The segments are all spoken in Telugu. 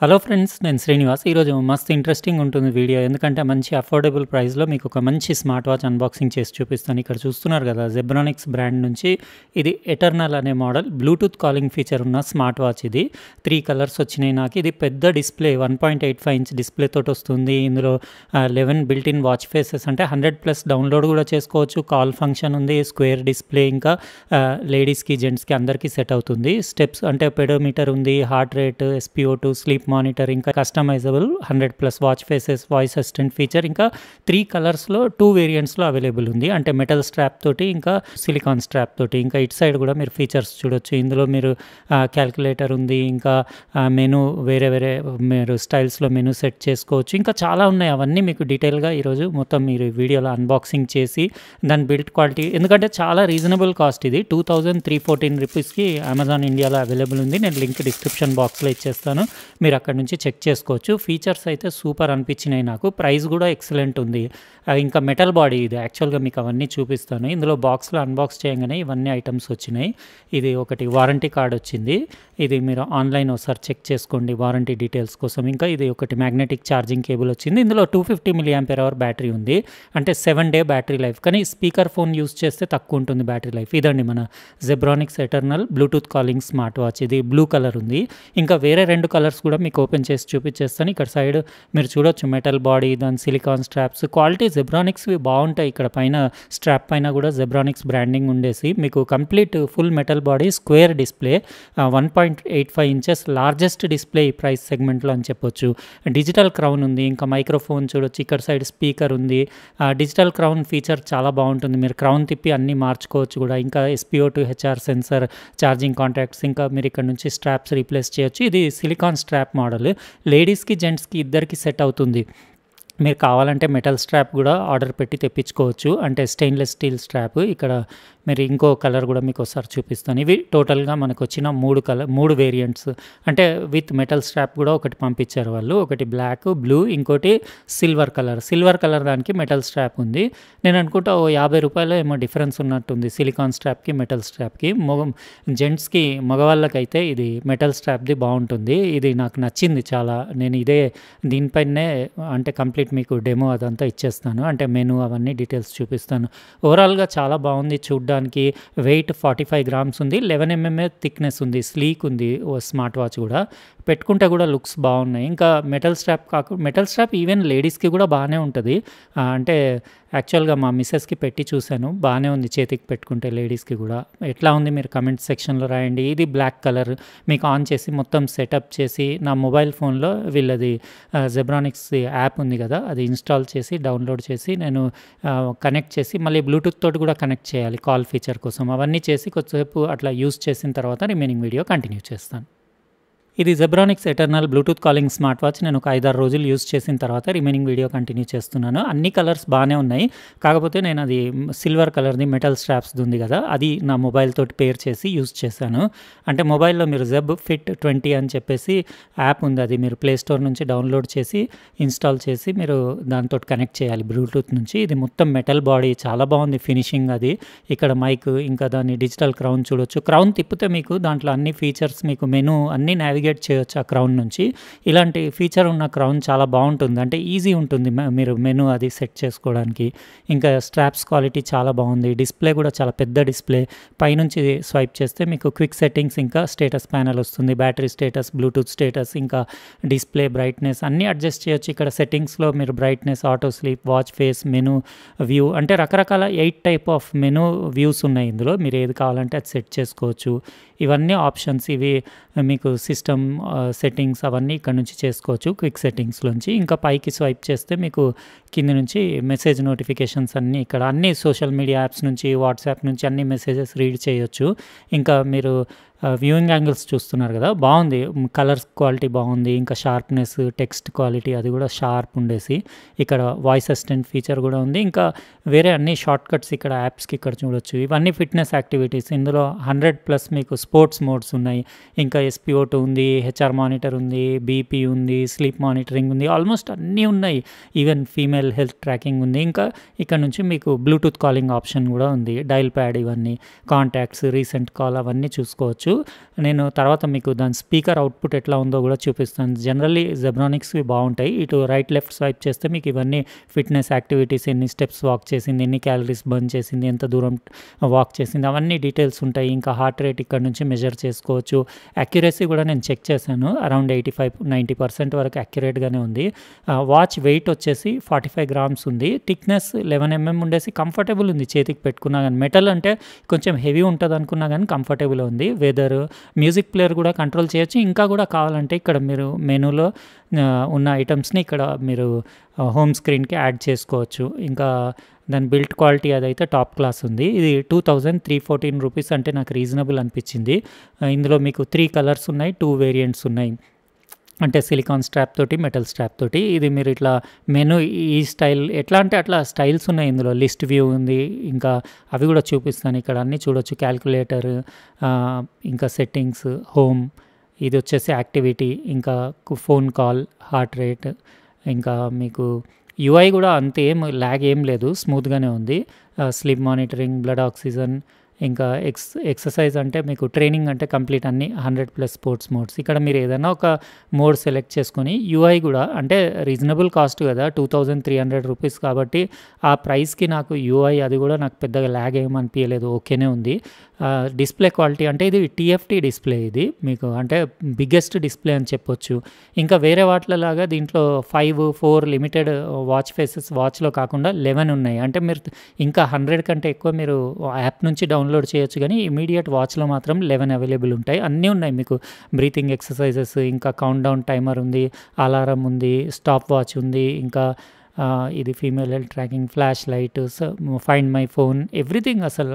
హలో ఫ్రెండ్స్, నేను శ్రీనివాస్. ఈరోజు మస్తు ఇంట్రెస్టింగ్ ఉంటుంది వీడియో. ఎందుకంటే మంచి అఫోర్డబుల్ ప్రైస్లో మీకు ఒక మంచి స్మార్ట్ వాచ్ అన్బాక్సింగ్ చేసి చూపిస్తాను. ఇక్కడ చూస్తున్నారు కదా, జెబ్రానిక్స్ బ్రాండ్ నుంచి ఇది ఎటర్నల్ అనే మోడల్ బ్లూటూత్ కాలింగ్ ఫీచర్ ఉన్న స్మార్ట్ వాచ్. ఇది 3 కలర్స్ వచ్చినాయి నాకు. ఇది పెద్ద డిస్ప్లే 1.85 ఇంచ్ డిస్ప్లే తోటి వస్తుంది. ఇందులో 11 బిల్ట్ ఇన్ వాచ్ ఫేసెస్, అంటే 100+ డౌన్లోడ్ కూడా చేసుకోవచ్చు. కాల్ ఫంక్షన్ ఉంది, స్క్వేర్ డిస్ప్లే, ఇంకా లేడీస్కి జెంట్స్కి అందరికీ సెట్ అవుతుంది. స్టెప్స్ అంటే పెడోమీటర్ ఉంది, heart rate, SpO2, sleep monitor, ఇంకా customisable 100+ watch faces, voice assistant feature, ఇంకా 3 కలర్స్లో 2 వేరియంట్స్లో అవైలబుల్ ఉంది. అంటే మెటల్ స్ట్రాప్ తోటి, ఇంకా సిలికాన్ స్ట్రాప్ తోటి. ఇంకా ఇటు సైడ్ కూడా మీరు ఫీచర్స్ చూడొచ్చు. ఇందులో మీరు క్యాల్కులేటర్ ఉంది, ఇంకా మెనూ వేరే మీరు స్టైల్స్లో మెనూ సెట్ చేసుకోవచ్చు. ఇంకా చాలా ఉన్నాయి. అవన్నీ మీకు డీటెయిల్గా ఈరోజు మొత్తం మీరు వీడియోలో అన్బాక్సింగ్ చేసి దాని బిల్డ్ క్వాలిటీ, ఎందుకంటే చాలా రీజనబుల్ కాస్ట్. ఇది 2314 రూపీస్కి అమెజాన్ ఇండియాలో అవైలబుల్ ఉంది. నేను లింక్ డిస్క్రిప్షన్ బాక్స్లో ఇచ్చేస్తాను, మీరు అక్కడ నుంచి చెక్ చేసుకోవచ్చు. ఫీచర్స్ అయితే సూపర్ అనిపించినాయి నాకు. ప్రైస్ కూడా ఎక్సలెంట్ ఉంది. ఇంకా మెటల్ బాడీ ఇది. యాక్చువల్గా మీకు అవన్నీ చూపిస్తాను. ఇందులో బాక్స్లో అన్బాక్స్ చేయగానే ఇవన్నీ ఐటమ్స్ వచ్చినాయి. ఇది ఒకటి వారంటీ కార్డ్ వచ్చింది. ఇది మీరు ఆన్లైన్ ఒకసారి చెక్ చేసుకోండి వారంటీ డీటెయిల్స్ కోసం. ఇంకా ఇది ఒకటి మ్యాగ్నెటిక్ ఛార్జింగ్ కేబుల్ వచ్చింది. ఇందులో 250 mAh బ్యాటరీ ఉంది, అంటే 7 డే బ్యాటరీ లైఫ్. కానీ స్పీకర్ ఫోన్ యూస్ చేస్తే తక్కువ ఉంటుంది బ్యాటరీ లైఫ్. ఇదండి మన Zebronics eternal Bluetooth calling smart watch. ఇది బ్లూ కలర్ ఉంది. ఇంకా వేరే 2 కలర్స్ కూడా మీకు ఓపెన్ చేసి చూపించేస్తాను. ఇక్కడ సైడ్ మీరు చూడొచ్చు మెటల్ బాడీ, దాని సిలికాన్ స్ట్రాప్స్. క్వాలిటీ జెబ్రానిక్స్వి బాగుంటాయి. ఇక్కడ పైన స్ట్రాప్ పైన కూడా జెబ్రానిక్స్ బ్రాండింగ్ ఉండేసి మీకు complete full metal body, square display, 1.85 inches largest display ఈ ప్రైస్ సెగ్మెంట్లో అని చెప్పొచ్చు. డిజిటల్ క్రౌన్ ఉంది, ఇంకా మైక్రోఫోన్ చూడొచ్చు. ఇక్కడ సైడ్ స్పీకర్ ఉంది. డిజిటల్ క్రౌన్ ఫీచర్ చాలా బాగుంటుంది. మీరు క్రౌన్ తిప్పి అన్నీ మార్చుకోవచ్చు కూడా. ఇంకా SpO2 HR sensor, charging contacts, ఇంకా మీరు ఇక్కడ నుంచి స్ట్రాప్స్ రీప్లేస్ చేయొచ్చు. ఇది సిలికాన్ స్ట్రాప్ మోడల్. లేడీస్కి జెంట్స్కి ఇద్దరికి సెట్ అవుతుంది. మీరు కావాలంటే మెటల్ స్ట్రాప్ కూడా ఆర్డర్ పెట్టి తెప్పించుకోవచ్చు, అంటే స్టెయిన్లెస్ స్టీల్ స్ట్రాప్. ఇక్కడ మీరు ఇంకో కలర్ కూడా మీకు ఒకసారి చూపిస్తాను. ఇవి టోటల్గా మనకు వచ్చిన 3 వేరియంట్స్, అంటే విత్ మెటల్ స్ట్రాప్ కూడా ఒకటి పంపించారు వాళ్ళు. ఒకటి బ్లాక్, బ్లూ, ఇంకోటి సిల్వర్ కలర్ దానికి మెటల్ స్ట్రాప్ ఉంది. నేను అనుకుంటా ఓ 50 రూపాయలు ఏమో డిఫరెన్స్ ఉన్నట్టుంది సిలికాన్ స్ట్రాప్కి మెటల్ స్ట్రాప్కి. జెంట్స్కి, మగవాళ్ళకైతే ఇది మెటల్ స్ట్రాప్ది బాగుంటుంది. ఇది నాకు నచ్చింది చాలా. నేను ఇదే దీనిపైనే అంటే కంప్లీట్ మీకు డెమో అదంతా ఇచ్చేస్తాను, అంటే మెనూ అవన్నీ డీటెయిల్స్ చూపిస్తాను. ఓవరాల్గా చాలా బాగుంది చూడ్డానికి. వెయిట్ 45 గ్రామ్స్ ఉంది, 11 mm థిక్నెస్ ఉంది, స్లీక్ ఉంది. స్మార్ట్ వాచ్ కూడా పెట్టుకుంటే కూడా లుక్స్ బాగున్నాయి. ఇంకా మెటల్ స్ట్రాప్ ఈవెన్ లేడీస్కి కూడా బాగానే ఉంటుంది. అంటే యాక్చువల్గా మా మిస్సెస్కి పెట్టి చూశాను, బాగానే ఉంది చేతికి పెట్టుకుంటే లేడీస్కి కూడా. ఎట్లా ఉంది మీరు కమెంట్ సెక్షన్లో రాయండి. ఇది బ్లాక్ కలర్. మీకు ఆన్ చేసి మొత్తం సెటప్ చేసి నా మొబైల్ ఫోన్లో వీళ్ళది జెబ్రానిక్స్ యాప్ ఉంది కదా, అది ఇన్స్టాల్ చేసి డౌన్లోడ్ చేసి నేను కనెక్ట్ చేసి మళ్ళీ బ్లూటూత్ తోటి కూడా కనెక్ట్ చేయాలి కాల్ ఫీచర్ కోసం. అవన్నీ చేసి కొద్దిసేపు అట్లా యూస్ చేసిన తర్వాత రిమైనింగ్ వీడియో కంటిన్యూ చేస్తాను. ఇది Zebronics eternal Bluetooth calling smart watch. నేను ఒక 5-6 రోజులు యూస్ చేసిన తర్వాత రిమైనింగ్ వీడియో కంటిన్యూ చేస్తున్నాను. అన్ని కలర్స్ బాగానే ఉన్నాయి. కాకపోతే నేను అది సిల్వర్ కలర్ది మెటల్ స్ట్రాప్స్ది ఉంది కదా, అది నా మొబైల్ తోటి పేర్ చేసి యూస్ చేశాను. అంటే మొబైల్లో మీరు జెబ్ ఫిట్ 20 అని చెప్పేసి యాప్ ఉంది, అది మీరు ప్లే స్టోర్ నుంచి డౌన్లోడ్ చేసి ఇన్స్టాల్ చేసి మీరు దాంతో కనెక్ట్ చేయాలి బ్లూటూత్ నుంచి. ఇది మొత్తం మెటల్ బాడీ, చాలా బాగుంది ఫినిషింగ్ అది. ఇక్కడ మైక్, ఇంకా దాని డిజిటల్ క్రౌన్ చూడొచ్చు. క్రౌన్ తిప్పితే మీకు దాంట్లో అన్ని ఫీచర్స్, మీకు మెనూ అన్నీ నావిగేట్ చేయొచ్చు ఆ క్రౌన్ నుంచి. ఇలాంటి ఫీచర్ ఉన్న క్రౌన్ చాలా బాగుంటుంది, అంటే ఈజీ ఉంటుంది మీరు మెనూ అది సెట్ చేసుకోవడానికి. ఇంకా స్ట్రాప్స్ క్వాలిటీ చాలా బాగుంది. డిస్ప్లే కూడా చాలా పెద్ద డిస్ప్లే. పైనుంచి స్వైప్ చేస్తే మీకు క్విక్ సెట్టింగ్స్, ఇంకా స్టేటస్ ప్యానల్ వస్తుంది, బ్యాటరీ స్టేటస్, బ్లూటూత్ స్టేటస్, ఇంకా డిస్ప్లే బ్రైట్నెస్ అన్నీ అడ్జస్ట్ చేయొచ్చు. ఇక్కడ సెట్టింగ్స్లో మీరు brightness, auto sleep, watch face, menu view, అంటే రకరకాల 8 టైప్ ఆఫ్ మెనూ వ్యూస్ ఉన్నాయి ఇందులో. మీరు ఏది కావాలంటే అది సెట్ చేసుకోవచ్చు. ఇవన్నీ ఆప్షన్స్. ఇవి మీకు సిస్టమ్ సెట్టింగ్స్ అవన్నీ ఇక్కడ నుంచి చేసుకోవచ్చు క్విక్ సెట్టింగ్స్లోంచి. ఇంకా పైకి స్వైప్ చేస్తే మీకు కింద నుంచి మెసేజ్ నోటిఫికేషన్స్ అన్నీ, ఇక్కడ అన్ని సోషల్ మీడియా యాప్స్ నుంచి, వాట్సాప్ నుంచి అన్ని మెసేజెస్ రీడ్ చేయొచ్చు. ఇంకా మీరు వ్యూయింగ్ యాంగిల్స్ చూస్తున్నారు కదా, బాగుంది. కలర్స్ క్వాలిటీ బాగుంది. ఇంకా షార్ప్నెస్, టెక్స్ట్ క్వాలిటీ అది కూడా షార్ప్ ఉండేసి. ఇక్కడ వాయిస్ అసిస్టెంట్ ఫీచర్ కూడా ఉంది. ఇంకా వేరే అన్ని షార్ట్ కట్స్ ఇక్కడ యాప్స్కి ఇక్కడ చూడొచ్చు. ఇవన్నీ ఫిట్నెస్ యాక్టివిటీస్. ఇందులో 100+ మీకు స్పోర్ట్స్ మోడ్స్ ఉన్నాయి. ఇంకా SpO2 ఉంది, HR మానిటర్ ఉంది, BP ఉంది, స్లీప్ మానిటరింగ్ ఉంది, ఆల్మోస్ట్ అన్నీ ఉన్నాయి. ఈవెన్ ఫీమేల్ హెల్త్ ట్రాకింగ్ ఉంది. ఇంకా ఇక్కడ నుంచి మీకు బ్లూటూత్ కాలింగ్ ఆప్షన్ కూడా ఉంది. డైల్ ప్యాడ్, ఇవన్నీ కాంటాక్ట్స్, రీసెంట్ కాల్ అవన్నీ చూసుకోవచ్చు. చేసుకోవచ్చు. నేను తర్వాత మీకు దాని స్పీకర్ అవుట్‌పుట్ ఎట్లా ఉందో కూడా చూపిస్తాను. జనరల్లీ జెబ్రానిక్స్‌వి బావుంటాయి. ఇటు రైట్, లెఫ్ట్ స్వైప్ చేస్తే మీకు ఇవన్నీ ఫిట్‌నెస్ యాక్టివిటీస్, ఎన్ని స్టెప్స్ వాక్ చేసింది, ఎన్ని క్యాలరీస్ బర్న్ చేసింది, ఎంత దూరం వాక్ చేసింది, అవన్నీ డీటెయిల్స్ ఉంటాయి. ఇంకా హార్ట్ రేట్ ఇక్కడ నుంచి మెజర్ చేసుకోవచ్చు. యాక్యురసీ కూడా నేను చెక్ చేశాను. అరౌండ్ 85-90% వరకు యాక్యురేట్‌గానే ఉంది. వాచ్ వెయిట్ వచ్చేసి 45 గ్రామ్స్ ఉంది. థిక్‌నెస్ 11 mm ఉండేసి కంఫర్టబుల్ ఉంది చేతికి పెట్టుకున్నా గానీ. మెటల్ అంటే కొంచెం హెవీ ఉంటదనుకున్నా గానీ కంఫర్టబుల్ ఉంది. వెదర్, మ్యూజిక్ ప్లేయర్ కూడా కంట్రోల్ చేయొచ్చు. ఇంకా కూడా కావాలంటే ఇక్కడ మీరు మెనూలో ఉన్న ఐటమ్స్‌ని ఇక్కడ మీరు హోమ్ స్క్రీన్‌కి యాడ్ చేసుకోవచ్చు. ఇంకా దాని బిల్డ్ క్వాలిటీ అదైతే టాప్ క్లాస్ ఉంది. ఇది 2314 రూపీస్ అంటే నాకు రీజనబుల్ అనిపించింది. ఇందులో మీకు 3 కలర్స్ ఉన్నాయి, 2 వేరియంట్స్ ఉన్నాయి. అంటే సిలికాన్ స్ట్రాప్ తోటి, మెటల్ స్ట్రాప్ తోటి. ఇది మీరు ఇట్లా మెనూ ఈ స్టైల్ ఎట్లా అంటే అట్లా స్టైల్స్ ఉన్నాయి ఇందులో. లిస్ట్ వ్యూ ఉంది. ఇంకా అవి కూడా చూపిస్తాను. ఇక్కడ అన్నీ చూడొచ్చు. క్యాల్కులేటర్, ఇంకా సెట్టింగ్స్, హోమ్, ఇది వచ్చేసి యాక్టివిటీ, ఇంకా ఫోన్ కాల్, హార్ట్ రేట్, ఇంకా మీకు యూఐ కూడా అంతేం ల్యాగ్ ఏం లేదు, స్మూత్గానే ఉంది. స్లీప్ మానిటరింగ్, బ్లడ్ ఆక్సిజన్, ఇంకా ఎక్సర్సైజ్ అంటే మీకు ట్రైనింగ్ అంటే కంప్లీట్ అన్ని 100+ స్పోర్ట్స్ మోడ్స్. ఇక్కడ మీరు ఏదైనా ఒక మోడ్ సెలెక్ట్ చేసుకొని యూఐ కూడా అంటే రీజనబుల్ కాస్ట్ కదా, 2300 రూపీస్ కాబట్టి ఆ ప్రైస్కి నాకు యూఐ అది కూడా నాకు పెద్దగా ల్యాగ్ ఏమనిపించలేదు, ఓకేనే ఉంది. డిస్ప్లే క్వాలిటీ అంటే ఇది టీఎఫ్టీ డిస్ప్లే, ఇది మీకు అంటే బిగ్గెస్ట్ డిస్ప్లే అని చెప్పొచ్చు. ఇంకా వేరే వాటిలాగా దీంట్లో 5, 4 లిమిటెడ్ వాచ్ ఫేసెస్ వాచ్లో కాకుండా 11 ఉన్నాయి. అంటే మీరు ఇంకా 100 కంటే ఎక్కువ మీరు యాప్ నుంచి డౌన్లోడ్ చేయొచ్చు, కానీ ఇమీడియట్ వాచ్లో మాత్రం 11 అవైలబుల్ ఉంటాయి. అన్నీ ఉన్నాయి మీకు. బ్రీతింగ్ ఎక్సర్సైజెస్, ఇంకా కౌంట్ డౌన్ టైమర్ ఉంది, అలారం ఉంది, స్టాప్ వాచ్ ఉంది, ఇంకా ఇది female health tracking, flash light, find my phone, everything. అసలు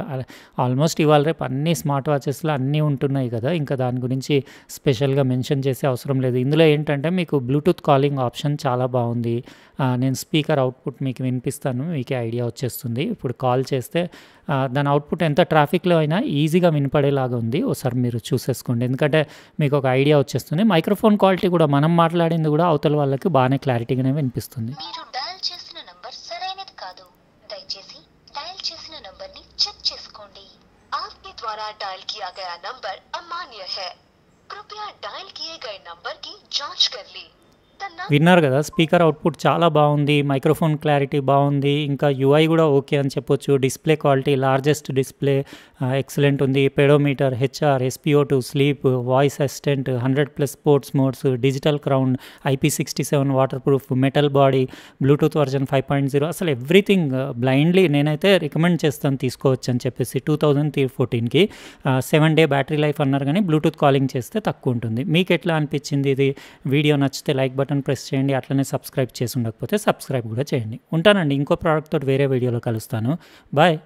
ఆల్మోస్ట్ ఇవాళ రేపు అన్ని స్మార్ట్ వాచెస్లో అన్నీ ఉంటున్నాయి కదా, ఇంకా దాని గురించి స్పెషల్గా మెన్షన్ చేసే అవసరం లేదు. ఇందులో ఏంటంటే మీకు బ్లూటూత్ కాలింగ్ ఆప్షన్ చాలా బాగుంది. నేను స్పీకర్ అవుట్పుట్ మీకు వినిపిస్తాను, మీకే ఐడియా వచ్చేస్తుంది. ఇప్పుడు కాల్ చేస్తే దాని అవుట్పుట్ ఎంత ట్రాఫిక్లో అయినా ఈజీగా వినపడేలాగా ఉంది. ఒకసారి మీరు చూసేసుకోండి, ఎందుకంటే మీకు ఒక ఐడియా వచ్చేస్తుంది. మైక్రోఫోన్ క్వాలిటీ కూడా మనం మాట్లాడింది కూడా అవతల వాళ్ళకి బాగానే క్లారిటీగానే వినిపిస్తుంది. చేసిన నంబర్ సరైనది కాదు, దయచేసి డయల్ చేసిన నంబర్ ని చెక్ చేసుకోండి. आपके द्वारा डायल किया गया नंबर अमान्य है, कृपया डायल किए गए नंबर की जांच कर ली. విన్నారు కదా, స్పీకర్ అవుట్పుట్ చాలా బాగుంది, మైక్రోఫోన్ క్లారిటీ బాగుంది, ఇంకా యూఐ కూడా ఓకే అని చెప్పొచ్చు. Display quality largest display excellent ఉంది. Pedometer, HR, SpO2, sleep, voice assistant, 100+ sports modes, digital crown, IP67 water proof, metal body, Bluetooth version 5.0. అసలు ఎవ్రీథింగ్ బ్లైండ్లీ నేనైతే రికమెండ్ చేస్తాను తీసుకోవచ్చు అని చెప్పేసి. 2014కి 7 డే బ్యాటరీ లైఫ్ అన్నారు, కానీ బ్లూటూత్ కాలింగ్ చేస్తే తక్కువ ఉంటుంది. మీకు ఎట్లా అనిపించింది ఇది? వీడియో నచ్చితే లైక్ బటన్ ప్రెస్ చేయండి. అట్లనే సబ్స్క్రైబ్ చేసి ఉండకపోతే సబ్స్క్రైబ్ కూడా చేయండి. ఉంటానండి, ఇంకో ప్రోడక్ట్ తోటి వేరే వీడియోలో కలుస్తాను. బాయ్.